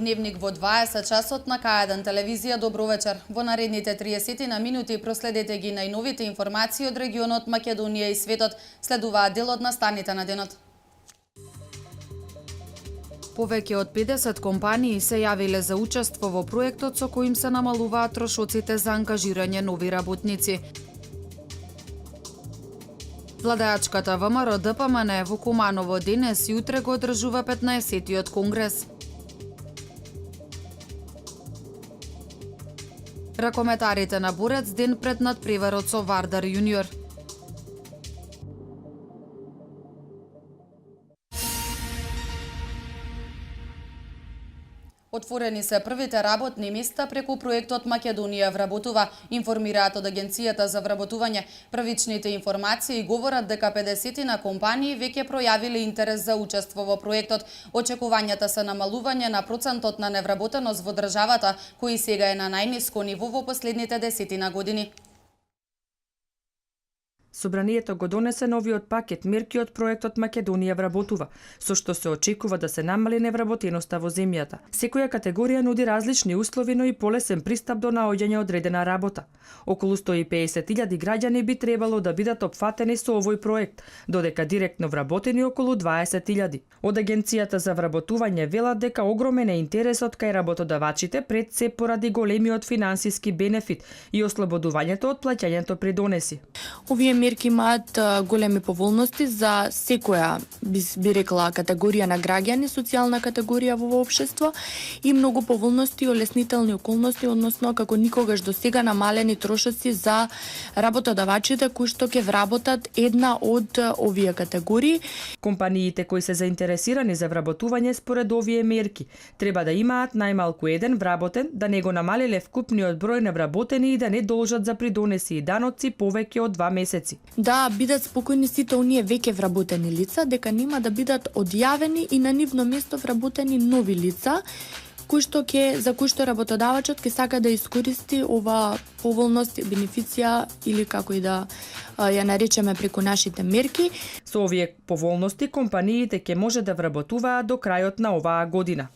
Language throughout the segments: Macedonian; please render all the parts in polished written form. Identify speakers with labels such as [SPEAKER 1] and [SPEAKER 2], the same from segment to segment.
[SPEAKER 1] Дневник во 20 часот на К1 телевизија. Добро вечер. Во наредните 30 на минути проследете ги најновите информации од регионот, Македонија и светот. Следуваат делот на станите на денот. Повеќе од 50 компании се јавиле за учество во проектот со кој им се намалуваат трошоците за ангажирање нови работници. Владеачката ВМРО ДПМН во Куманово денес и утре го одржува 15-тиот конгрес. Ракометарите на борец ден пред надпреварот со Вардар Јуниор. Отворени се првите работни места преку проектот Македонија вработува, информираат од Агенцијата за вработување. Првичните информации говорат дека 50 на компании веќе пројавиле интерес за учество во проектот. Очекувањата се намалување на процентот на невработеност во државата, кој сега е на најниско ниво во последните 10 години.
[SPEAKER 2] Собранието го донесе новиот пакет мерки од проектот Македонија вработува, со што се очекува да се намали невработеноста во земјата. Секоја категорија нуди различни услови, но и полесен пристап до наоѓање одредена работа. Околу 150.000 граѓани би требало да бидат опфатени со овој проект, додека директно вработени околу 20.000. Од Агенцијата за вработување велат дека огромен е интересот кај работодавачите пред се поради големиот финансиски бенефит и ослободувањето од плаќањето придонеси.
[SPEAKER 3] Овие мерки имаат големи поволности за секоја, би рекла, категорија на граѓани, социјална категорија во општество и многу поволности и олеснителни околности, односно како никогаш до сега намалени трошоци за работодавачите кои што ќе вработат една од овие категории.
[SPEAKER 2] Компаниите кои се заинтересирани за вработување според овие мерки треба да имаат најмалку еден вработен, да не го намалиле вкупниот број на вработени и да не должат за придонеси и даноци повеќе од 2 месеци.
[SPEAKER 3] Да бидат спокојни сите оние веќе вработени лица, дека нема да бидат одјавени и на нивно место вработени нови лица, за кои што работодавачот ќе сака да искористи ова поволност, бенефиција или како и да ја наречеме преку нашите мерки.
[SPEAKER 2] Со овие поволности компаниите ќе може да вработуваат до крајот на оваа година.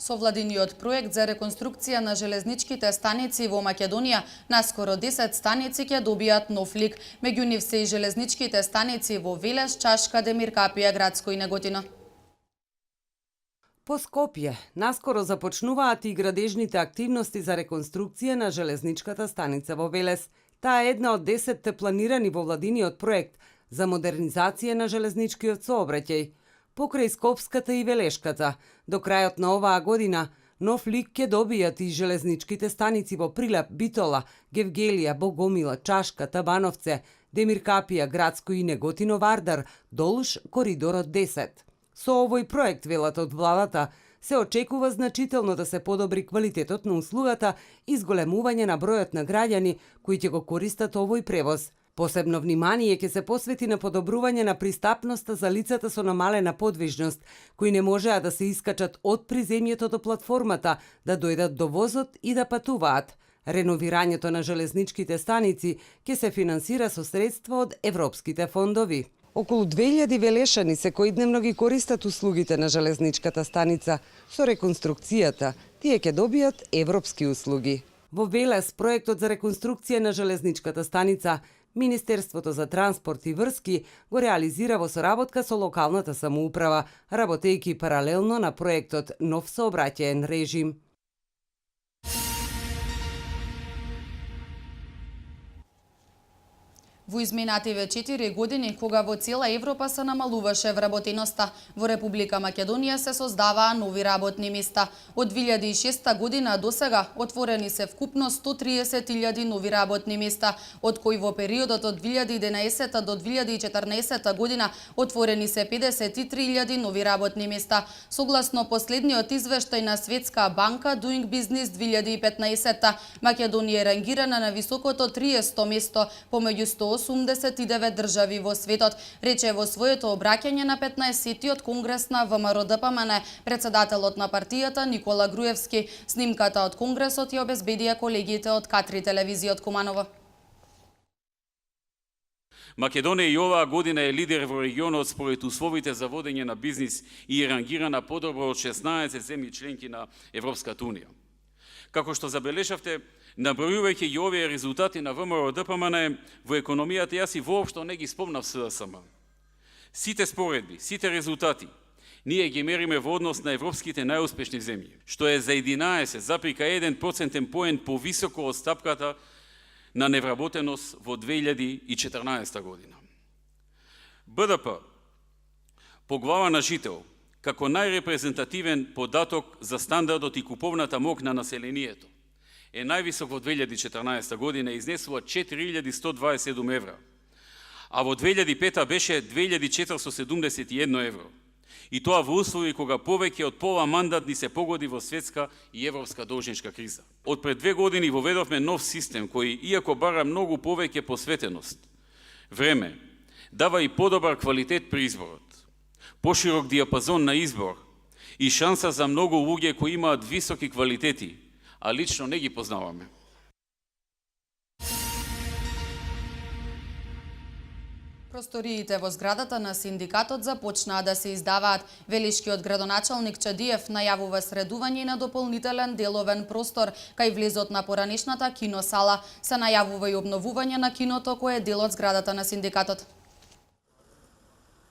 [SPEAKER 1] Со владиниот проект за реконструкција на железничките станици во Македонија, наскоро 10 станици ќе добијат нов лик. Меѓу нив се и железничките станици во Велес, Чашка, Демир Капија, Градско и Неготино.
[SPEAKER 4] По Скопје, наскоро започнуваат и градежните активности за реконструкција на железничката станица во Велес. Таа е една од 10 планирани во владиниот проект за модернизација на железничкиот сообраќај. Покрај Скопската и Велешката, до крајот на оваа година, нов лик ќе добијат и железничките станици во Прилеп, Битола, Гевгелија, Богомила, Чашка, Табановце, Демир Капија, Градско и Неготино, Вардар, долж коридорот 10. Со овој проект, велат од владата, се очекува значително да се подобри квалитетот на услугата и зголемување на бројот на граѓани кои ќе го користат овој превоз. Посебно внимание ќе се посвети на подобрување на пристапноста за лицата со намалена подвижност, кои не можеа да се искачат од приземјето до платформата, да дојдат до возот и да патуваат. Реновирањето на железничките станици ќе се финансира со средства од европските фондови. Околу 2000 велешани секојдневно ги користат услугите на железничката станица. Со реконструкцијата, тие ќе добијат европски услуги. Во Велес, проектот за реконструкција на железничката станица, Министерството за транспорт и врски го реализира во соработка со локалната самоуправа, работејќи паралелно на проектот Нов сообраќаен режим.
[SPEAKER 1] Во изминативе 4 години, кога во цела Европа се намалуваше вработеноста, во Република Македонија се создаваа нови работни места. Од 2006 година до сега отворени се вкупно 130.000 нови работни места, од кои во периодот од 2011 до 2014 година отворени се 53.000 нови работни места. Согласно последниот извештај на Светска банка Doing Business 2015, Македонија е рангирана на високото 30 место помеѓу 189 држави во светот, рече во своето обраќање на 15-тиот конгрес на ВМРО ДПМН председателот на партијата Никола Груевски. Снимката од конгресот ја обезбедија колегите од Катри телевизија од Куманово.
[SPEAKER 5] Македонија и оваа година е лидер во регионот според условите за водење на бизнис и е рангирана подобро од 16 земји членки на Европската унија. Како што забележавте, набројувајќи ги овие резултати на ВМРО ДПМН во економијата, јас и воопшто не ги спомнав СДСМ. Сите споредби, сите резултати, ние ги мериме во однос на европските најуспешни земји, што е за 11,1% поен повисоко од стапката на невработеност во 2014 година. БДП по глава на жител, како најрепрезентативен податок за стандардот и куповната мок на населението, е највисок во 2014 година, изнесува 4127 евра, а во 2005 беше 2471 евро. И тоа во услови кога повеќе од пола мандат ни се погоди во светска и европска должничка криза. Од пред 2 години воведовме нов систем кој, иако бара многу повеќе посветеност, време, дава и подобар квалитет при изборот, поширок диапазон на избор и шанса за многу луѓе кои имаат високи квалитети, а лично не ги познаваме.
[SPEAKER 1] Просториите во зградата на синдикатот започнаа да се издаваат. Велишкиот градоначалник Чадиев најавува средување на дополнителен деловен простор кај влезот на поранешната киносала. Се најавува и обновување на киното кој е дел од зградата на синдикатот.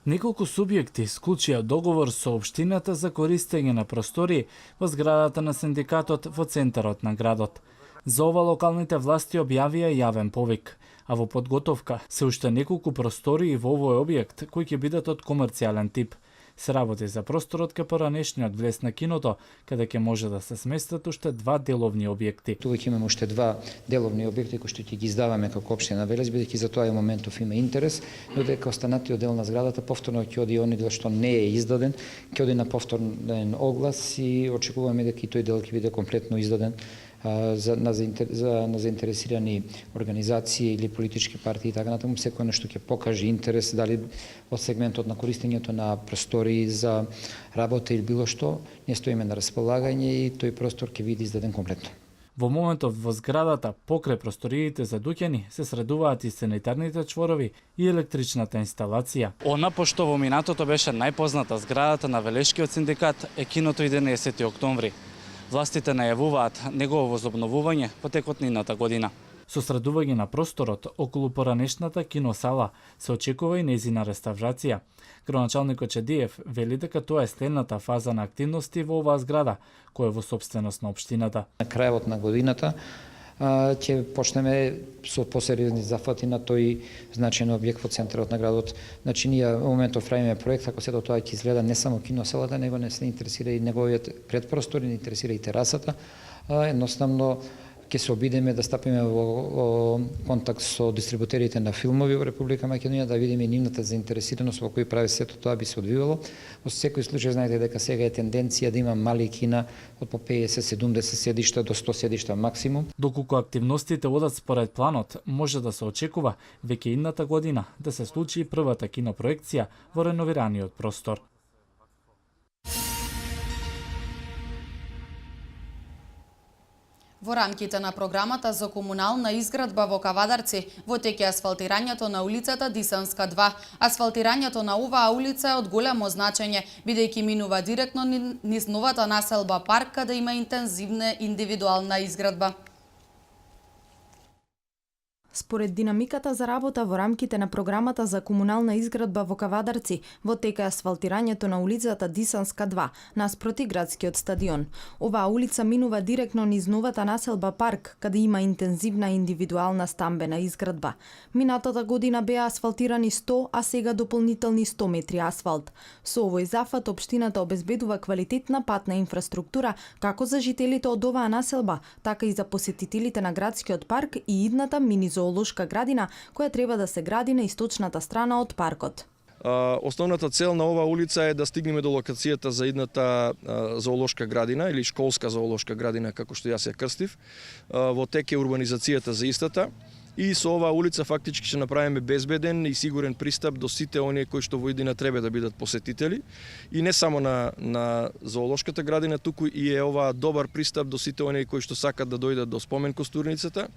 [SPEAKER 6] Неколку субјекти склучија договор со општината за користење на простори во зградата на синдикатот во центарот на градот. За ова локалните власти објавија јавен повик, а во подготовка се уште неколку простори во овој објект кои ќе бидат од комерцијален тип. Се работи за просторот кај поранешниот влез на киното, каде ќе може да се сместат уште 2 деловни објекти.
[SPEAKER 7] Тука ќе имаме уште 2 деловни објекти кои што ќе ги издаваме како општина Велес, бидејќи за тоа е моментов има интерес, но дека останатиот дел на зградата повторно ќе оди оној дел што не е издаден, ќе оди на повторен оглас и очекуваме дека и тој дел ќе биде комплетно издаден на заинтересирани организации или политички партии и така натаму, секој нешто ќе покаже интерес, дали од сегментот на користењето на простори за работа или било што, ние стоиме на располагање и тој простор ќе биде издаден комплетно.
[SPEAKER 6] Во моментов во зградата покрај просториите за дуќани се средуваат и санитарните чворови и електричната инсталација. Она пошто во минатото беше најпозната зградата на Велешкиот синдикат е киното 11 октомври. Властите најавуваат негово возобновување во текот на идната година. Со средување на просторот околу поранешната киносала се очекува и нејзина реставрација. Градоначалникот Чадиев вели дека тоа е следната фаза на активности во оваа зграда, која е во собственост на општината.
[SPEAKER 7] На крајот на годината ќе почнеме со посериозни зафати на тој значаен објект во центарот на градот. Значи, ние во моментов правиме проект, ако сето тоа ќе изгледа не само киносалата, него не се интересира и неговиот предпростор, не интересира и терасата. Едноставно, ќе се обидеме да стапиме во контакт со дистрибутерите на филмови во Република Македонија, да видиме нивната заинтересираност во кој прави сето тоа би се одвивало. Во секој случај знаете дека сега е тенденција да има мали кина од по 50-70 седишта до 100 седишта максимум.
[SPEAKER 6] Доколку активностите одат според планот, може да се очекува веќе идната година да се случи првата кинопроекција во реновираниот простор.
[SPEAKER 1] Во рамките на програмата за комунална изградба во Кавадарци, во тек е асфалтирањето на улицата Дисанска 2. Асфалтирањето на оваа улица е од големо значење, бидејќи минува директно низ новата населба Парк, каде има интензивна индивидуална изградба.
[SPEAKER 8] Според динамиката за работа во рамките на програмата за комунална изградба во Кавадарци, во тек е асфалтирањето на улицата Дисанска 2, наспроти градскиот стадион. Оваа улица минува директно низ новата населба Парк, каде има интензивна индивидуална стамбена изградба. Минатата година беа асфалтирани 100, а сега дополнителни 100 метри асфалт. Со овој зафат општината обезбедува квалитетна патна инфраструктура како за жителите од оваа населба, така и за посетителите на градскиот парк и идната мини зоолошка градина, која треба да се гради на источната страна од паркот.
[SPEAKER 9] Основната цел на оваа улица е да стигнеме до локацијата за идната зоолошка градина или школска зоолошка градина, како што јас ја крстив. Во тек е урбанизацијата за истата и со оваа улица фактички ќе направиме безбеден и сигурен пристап до сите оние кои што во иднина треба да бидат посетители и не само на зоолошката градина, туку и е ова добар пристап до сите оние кои што сакат да дојдат до спомен костурницата.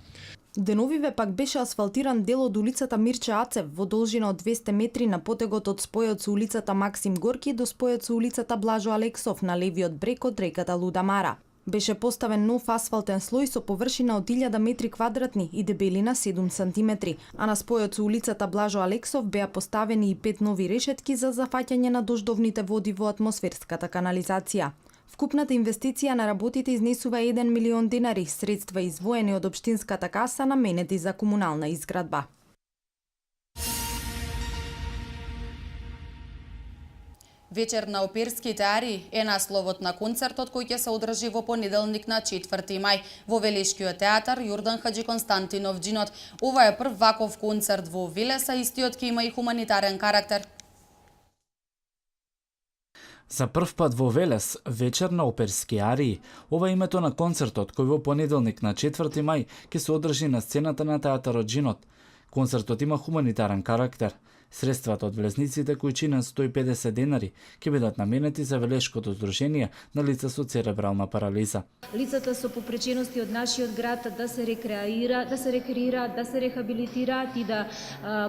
[SPEAKER 8] Деновиве пак беше асфалтиран дел од улицата Мирче Ацев во должина од 200 метри на потегот од спојот со улицата Максим Горки до спојот со улицата Блажо Алексов на левиот брег од реката Лудамара. Беше поставен нов асфалтен слој со површина од 1000 метри квадратни и дебелина 7 сантиметри, а на спојот со улицата Блажо Алексов беа поставени и 5 нови решетки за зафаќање на дождовните води во атмосферската канализација. Вкупната инвестиција на работите изнесува 1 милион денари, средства издвоени од општинската каса наменети за комунална изградба.
[SPEAKER 1] Вечер на оперските арии е насловот на концертот кој ќе се одржи во понеделник на 4 мај во Велешкиот театар Јордан Хаджи Константинов Джинот. Ова е прв ваков концерт во Велес, а истиот ќе има и хуманитарен карактер.
[SPEAKER 6] За прв пат во Велес, вечер на оперски арии, ова е името на концертот кој во понеделник на 4 мај ќе се одржи на сцената на театарот Джинот. Концертот има хуманитарен карактер. Средствата од влезниците кои чинат 150 денари ќе бидат наменети за Велешкото здружение на лица со церебрална парализа.
[SPEAKER 10] Лицата со попречености од нашиот град да се рекреираат, да се рехабилитираат и да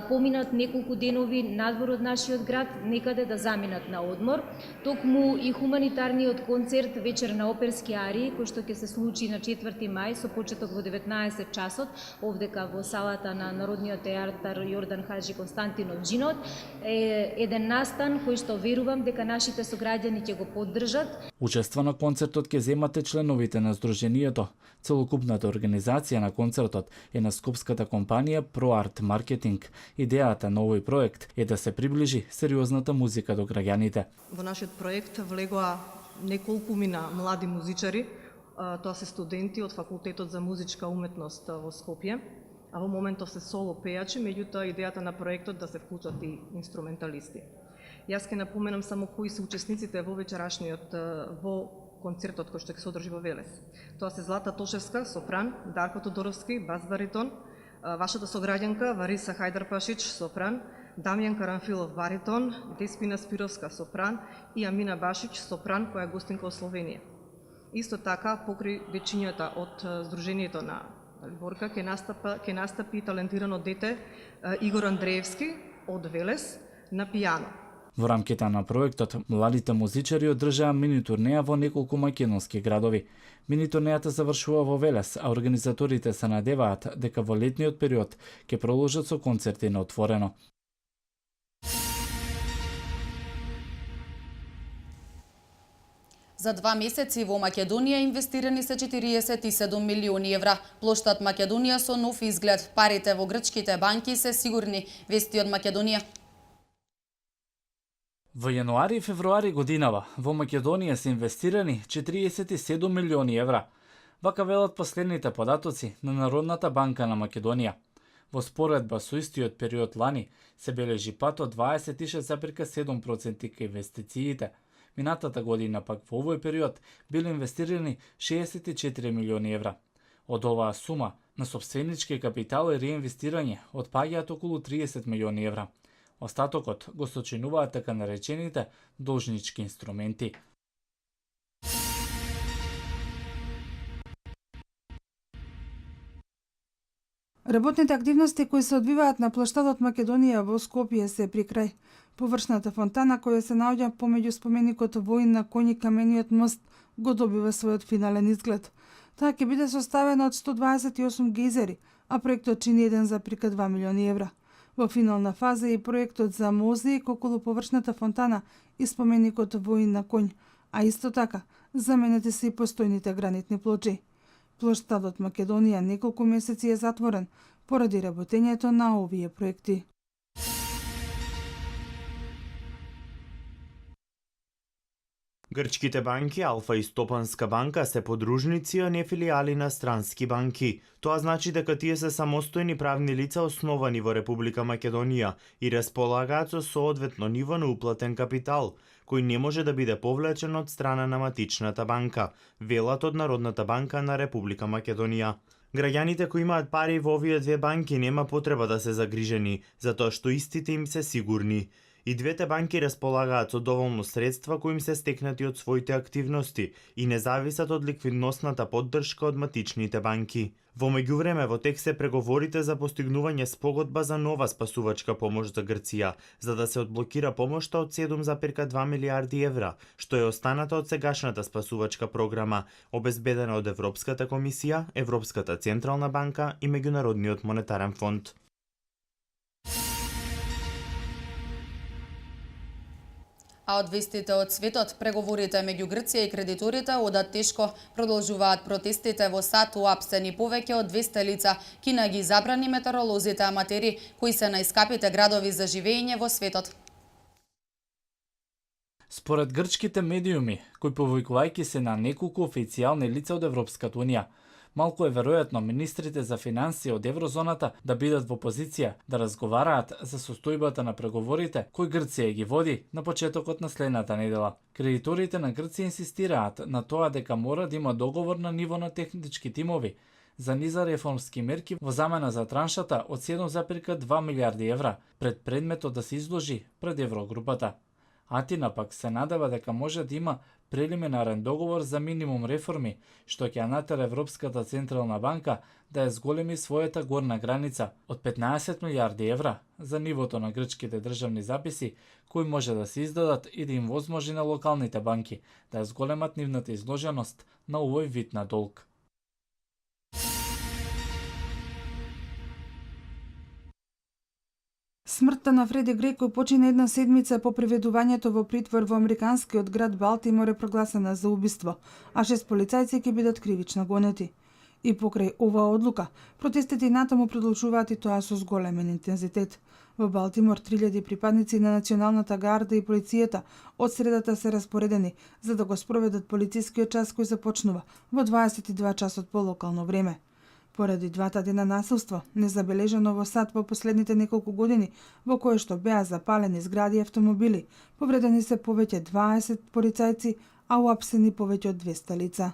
[SPEAKER 10] поминат неколку денови надвор од нашиот град, некаде да заминат на одмор. Токму и хуманитарниот концерт вечер на оперски арии, кој што ќе се случи на 4 мај со почеток во 19 часот, овдека во салата на Народниот театар Јордан Хаджи Константинов Джинот, е еден настан кој што верувам дека нашите сограѓани ќе го поддржат.
[SPEAKER 6] Учество на концертот ќе земате членовите на здруженијето. Целокупната организација на концертот е на скопската компанија ProArt Marketing. Идејата на овој проект е да се приближи сериозната музика до граѓаните.
[SPEAKER 11] Во нашиот проект влегоа неколкумина млади музичари, тоа се студенти од Факултетот за музичка уметност во Скопје, а во моментов се соло пејачи, меѓутоа идејата на проектот да се вклучат и инструменталисти. Јас ќе напоменам само кои се учесниците во вечерашниот во концертот кој што ќе се одржи во Велес. Тоа се Злата Тошевска, сопран, Дарко Тодоровски, бас баритон, вашата сограѓанка Вариса Хајдарпашич, сопран, Дамјан Карамфилов, баритон, Деспина Спировска, сопран и Амина Башич, сопран, која е гостинка од Словенија. Исто така, покрај дечињата од Сдруженијето на Борка ќе настапи талентирано дете Игор Андреевски од Велес на пијано.
[SPEAKER 6] Во рамките на проектот, младите музичари одржаа мини турнеја во неколку македонски градови. Мини турнејата завршува во Велес, а организаторите се надеваат дека во летниот период ќе продолжат со концерти на отворено.
[SPEAKER 1] За 2 месеци во Македонија инвестирани се 47 милиони евра. Плоштад Македонија со нов изглед. Парите во грчките банки се сигурни, вести од Македонија.
[SPEAKER 6] Во јануари и февруари годинава во Македонија се инвестирани 47 милиони евра. Вака велат последните податоци на Народната банка на Македонија. Во споредба со истиот период лани се бележи пат од 26,7% кај инвестициите. Минатата година пак во овој период биле инвестирани 64 милиони евра. Од оваа сума на сопственички капитал и реинвестирање отпаѓаат околу 30 милиони евра. Остатокот го сочинуваат така наречените должнички инструменти.
[SPEAKER 12] Работните активности кои се одвиваат на плоштадот Македонија во Скопје се при крај. Површната фонтана која се наоѓа помеѓу споменикот Воин на коњ и камениот мост го добива својот финален изглед. Таа ќе биде составена од 128 гейзери, а проектот чини 1,2 милиони евра. Во финална фаза е и проектот за мозаик околу површната фонтана и споменикот Воин на коњ, а исто така заменети се и постојните гранитни плочи. Плоштадот Македонија неколку месеци е затворен поради работењето на овие проекти.
[SPEAKER 13] Грчките банки Алфа и Стопанска банка се подружници, а не филијали на странски банки. Тоа значи дека тие се самостојни правни лица основани во Република Македонија и располагаат со соодветно ниво на уплатен капитал, кој не може да биде повлечен од страна на матичната банка, велат од Народната банка на Република Македонија. Граѓаните кои имаат пари во овие две банки нема потреба да се загрижени, затоа што истите им се сигурни. И двете банки располагаат со доволно средства кои им се стекнати од своите активности и не зависат од ликвидносната поддршка од матичните банки. Во меѓувреме во тек се преговорите за постигнување спогодба за нова спасувачка помош за Грција, за да се одблокира помошта од 7,2 милиарди евра, што е останата од сегашната спасувачка програма, обезбедена од Европската комисија, Европската централна банка и Меѓународниот монетарен фонд.
[SPEAKER 1] А од вестите од светот, преговорите меѓу Грција и кредиторите одат тешко, продолжуваат протестите во САД, уапсени повеќе од 200 лица. Кина ги забрани метеоролозите аматери кои се најскапите градови за живење во светот.
[SPEAKER 6] Според грчките медиуми, кои повикувајќи се на неколку официјални лица од Европската унија, малку е веројатно министрите за финансии од еврозоната да бидат во позиција да разговараат за состојбата на преговорите кои Грција ги води на почетокот на следната недела. Кредиторите на Грција инсистираат на тоа дека мора да има договор на ниво на технички тимови за низа реформски мерки во замена за траншата од 7,2 милиарди евра пред предметот да се изложи пред Еврогрупата. Атина пак се надева дека може да има прелиминарен договор за минимум реформи, што ќе натера Европската централна банка да ја зголеми својата горна граница од 15 милиарди евра за нивото на грчките државни записи, кои може да се издадат и да им возможи на локалните банки да ја зголемат нивната изложеност на овој вид на долг.
[SPEAKER 12] Смртта на Фреди Греј, кој почина една седмица по приведувањето во притвор во американскиот град Балтимор, е прогласена за убиство, а 6 полицајци ќе бидат кривично гонети. И покрај оваа одлука, протестите и натаму продолжуваат и тоа со зголемен интензитет. Во Балтимор 3000 припадници на Националната гарда и полицијата од средата се распоредени за да го спроведат полицискиот час кој започнува во 22 часот по локално време. Поради двата дена насилство, незабележано во САД во последните неколку години, во кое што беа запалени згради и автомобили, повредени се повеќе 20 полицајци, а уапсени повеќе од 200 лица.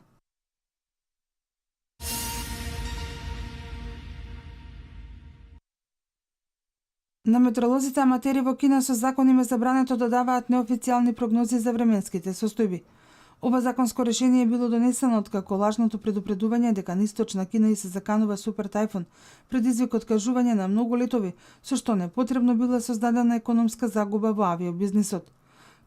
[SPEAKER 12] На метеоролозите аматери во Кина со закон им е забрането да даваат неофицијални прогнози за временските состојби. Ова законско решение било донесено откако лажното предупредување дека на источна Кина и се заканува супер тајфун предизвика откажување на многу летови, со што непотребно била создадена економска загуба во авиобизнисот.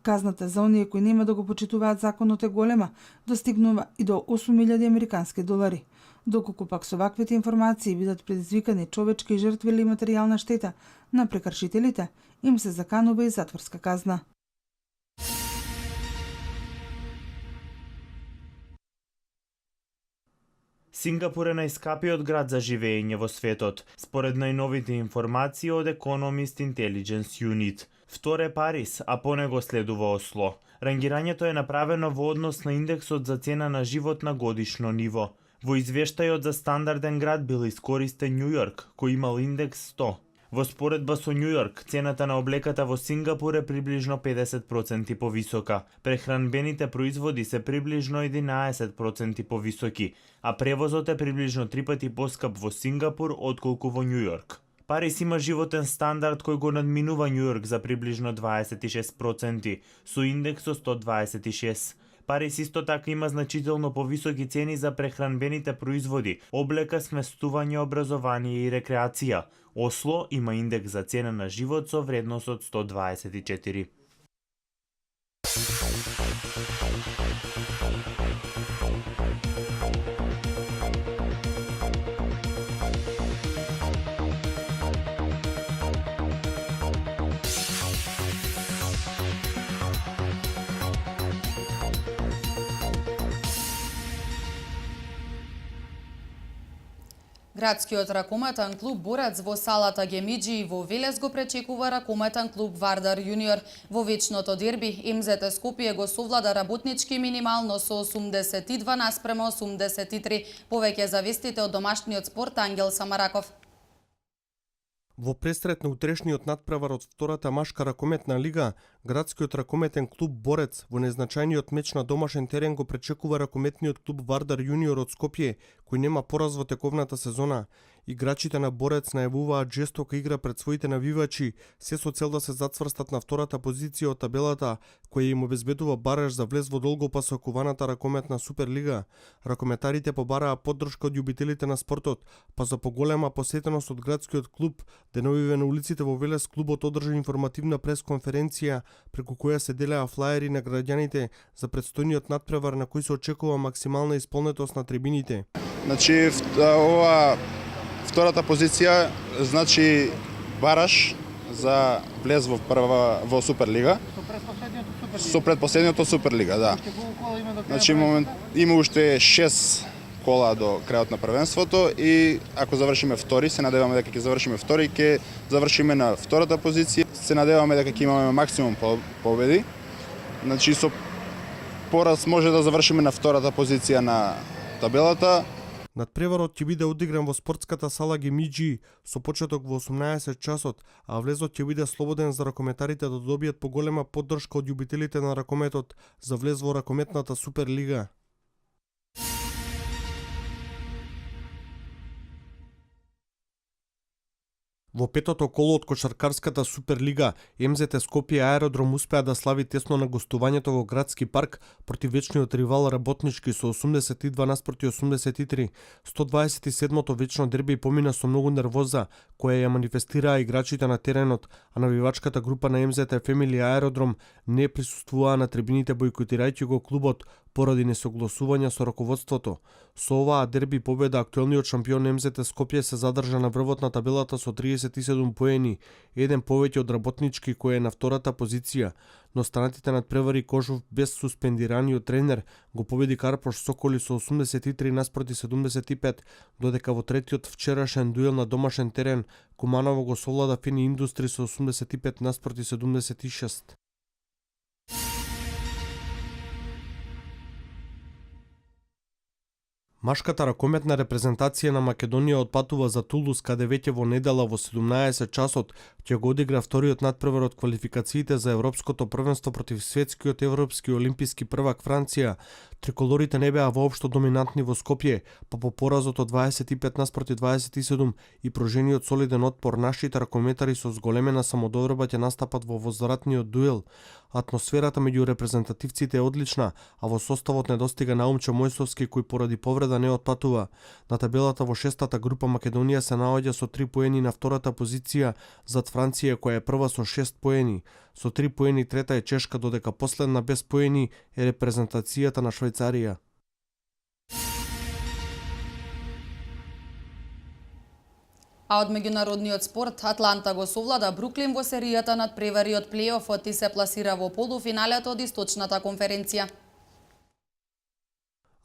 [SPEAKER 12] Казната за оние кои нема да го почитуваат законот е голема, достигнува и до 8.000 американски долари. Доколку пак со ваквите информации бидат предизвикани човечки жртви или материјална штета на прекршителите, им се заканува и затворска казна.
[SPEAKER 13] Сингапур е најскапиот град за живење во светот, според најновите информации од Economist Intelligence Unit. Втор е Париз, а по него следува Осло. Рангирањето е направено во однос на индексот за цена на живот на годишно ниво. Во извештајот за стандарден град бил искористен Њу Йорк, кој имал индекс 100. Во споредба со Њу Йорк, цената на облеката во Сингапур е приближно 50% повисока. Прехранбените производи се приближно 11% повисоки, а превозот е приближно 3 пати поскап во Сингапур отколку во Њу Йорк. Париз има животен стандард кој го надминува Њу Йорк за приближно 26%, со индекс со 126. Париз исто така има значително повисоки цени за прехранбените производи, облека, сместување, образование и рекреација. Осло има индекс за цена на живот со вредност од 124.
[SPEAKER 1] Градскиот ракометен клуб Борец во салата Гемиџи во Велес го пречекува ракометен клуб Вардар Јуниор. Во вечното дерби МЗТ Скопје го совлада работнички минимално со 82:83. Повеќе за вестите од домашниот спорт Ангел Самараков.
[SPEAKER 14] Во пресрет на утрешниот надпревар од втората машка ракометна лига, градскиот ракометен клуб Борец во незначајниот меч на домашен терен го пречекува ракометниот клуб Вардар Јуниор од Скопје, кој нема пораз во тековната сезона. Играчите на Борец најавуваат жестока игра пред своите навивачи, се со цел да се зацврстат на втората позиција од табелата, која им обезбедува бареж за влез во долгопасокуваната ракометна Суперлига. Ракометарите побараа поддршка од љубителите на спортот, па за поголема посетеност од градскиот клуб, деновиве на улиците во Велес клубот одржа информативна пресконференција преку која се делеа флаери на граѓаните за предстојниот надпревар на кој се очекува максимална исполнетост на трибините.
[SPEAKER 15] Значи ова втората позиција значи бараж за влез во Суперлига. Со предпоследниото Суперлига, да. Значи има уште 6 кола до крајот на првенството и ако завршиме втори, се надеваме дека ќе завршиме втори, ќе завршиме на втората позиција. Се надеваме дека ќе имаме максимум победи. Значи со пораз може да завршиме на втората позиција на табелата.
[SPEAKER 14] Надпреварот ќе биде одигран во спортската сала Гемиџи со почеток во 18 часот, а влезот ќе биде слободен за ракометарите да добијат поголема поддршка од љубителите на ракометот за влез во ракометната Суперлига. Во петото коло од кошаркарската Суперлига, МЗТ Скопје Аеродром успеа да слави тесно на гостувањето во градски парк против вечниот ривал Работнички со 82 наспроти 83. 127-то вечно дерби помина со многу нервоза, која ја манифестираа играчите на теренот, а навивачката група на МЗТ Family Аеродром не присуствуваа на трибините бојкотирајќи го клубот поради несогласувања со раководството. Со оваа дерби победа актуелниот шампион МЗТ Скопје се задржа на врвот на табелата со 37 поени, еден повеќе од Работнички кој е на втората позиција, но станатите надпревари Кожув без суспендираниот тренер го победи Карпош Соколи со 83 наспроти 75, додека во третиот вчерашен дуел на домашен терен Куманово го совлада Фини Индустри со 85 наспроти 76. Машката ракометна репрезентација на Македонија отпатува за Тулус, каде веќе во недела во 17 часот ќе го одигра вториот надпревар од квалификациите за Европското првенство против светскиот европски олимписки првак Франција. Триколорите не беа воопшто доминантни во Скопје, па по поразот од 25 наспроти 27 и пружениот солиден отпор нашите ракометари со зголемена самодоверба ќе настапат во возвратниот дуел. Атмосферата меѓу репрезентативците е одлична, а во составот недостига Наумче Мојсовски кој поради повреда не отпатува. На табелата во шестата група Македонија се наоѓа со 3 поени на втората позиција зад Франција која е прва со 6 поени. Со 3 поени трета е Чешка, додека последна без поени е репрезентацијата на Швајцарија.
[SPEAKER 1] А од меѓународниот спорт, Атланта го совлада Бруклин во серијата надпревари од плејофот и се пласира во полуфиналето од источната конференција.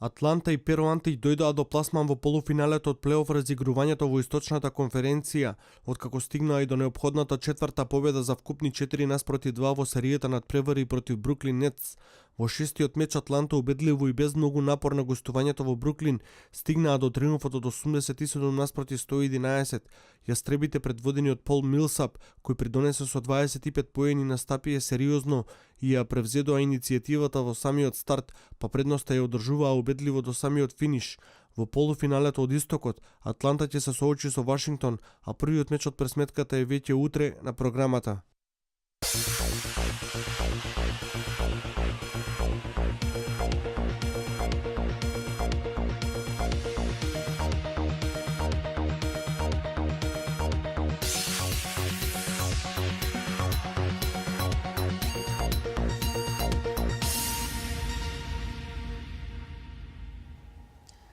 [SPEAKER 14] Атланта и Перо Антич дојдоа до пласман во полуфиналето од плејоф разигрувањето во источната конференција, откако стигнаа и до неопходната четврта победа за вкупни 4 наспроти 2 во серијата надпревари против Бруклин Нетс. Во шестиот меч Атланта убедливо и без многу напор на гостувањето во Бруклин стигнаа до триумфот од 87 наспроти 111. Јастребите предводени од Пол Милсап, кој придонесе со 25 поени, настапија сериозно и ја превзедоа иницијативата во самиот старт, па предноста ја одржуваа убедливо до самиот финиш. Во полуфиналето од Истокот, Атланта ќе се соочи со Вашингтон, а првиот меч од пресметката е веќе утре на програмата.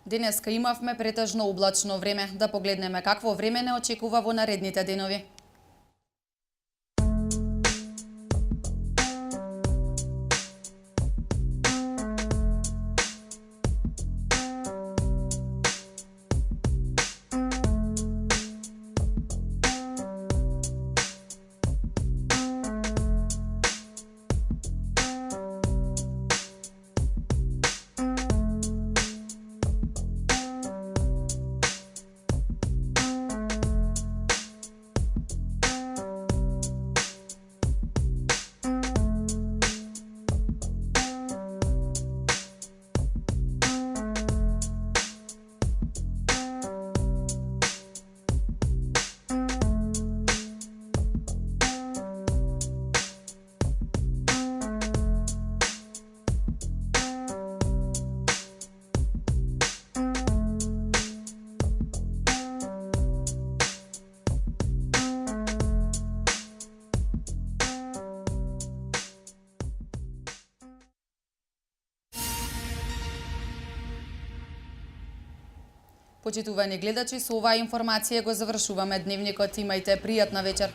[SPEAKER 1] Денеска имавме претежно облачно време. Да погледнеме какво време не очекува во наредните денови. Почитувани гледачи, со оваа информација го завршуваме дневникот. Имајте пријатна вечер.